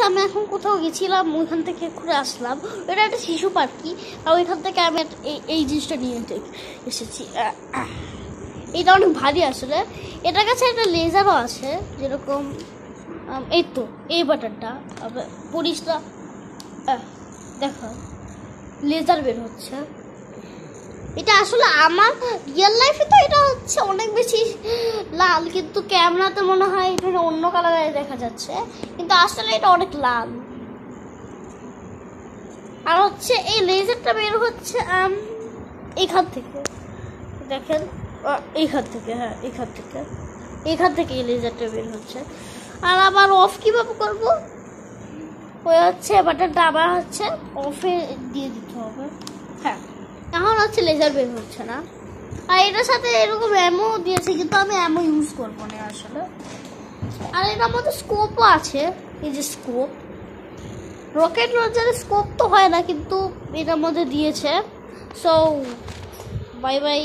আমি এখন কোথাও গেছিলাম, ওইখান থেকে ঘুরে আসলাম। এটা একটা শিশু পার্কি, আর ওইখান থেকে আমি এই জিনিসটা নিয়ে এসেছি। এটা অনেক ভারী আসলে। এটার কাছে একটা লেজারও আছে, যেরকম এই তো এই বাটনটা পরিষ্কার দেখো লেজার বের হচ্ছে। এটা আসলে আমার রিয়েল লাইফে তো এটা হচ্ছে অনেক বেশি লাল, কিন্তু ক্যামেরাতে মনে হয় এটা অন্য কালারে দেখা যাচ্ছে, কিন্তু আসলে এটা অনেক লাল। আর হচ্ছে এই লেজারটা বের হচ্ছে এখান থেকে, দেখেন এইখান থেকে, হ্যাঁ এখান থেকে এই লেজারটা বের হচ্ছে। আর আবার অফ কিভাবে করবো, ওই হচ্ছে বাটনটা আবার হচ্ছে অফে দিয়ে দিতে হবে। হ্যাঁ, এখন হচ্ছে লেজার বের হচ্ছে না। আর এটার সাথে এরকম অ্যামো দিয়েছে, কিন্তু আমি অ্যামো ইউজ করবো না আসলে। আর এটার মধ্যে স্কোপও আছে, এই যে স্কোপ, রকেট লঞ্চারের স্কোপ তো হয় না, কিন্তু এটার মধ্যে দিয়েছে। So bye bye.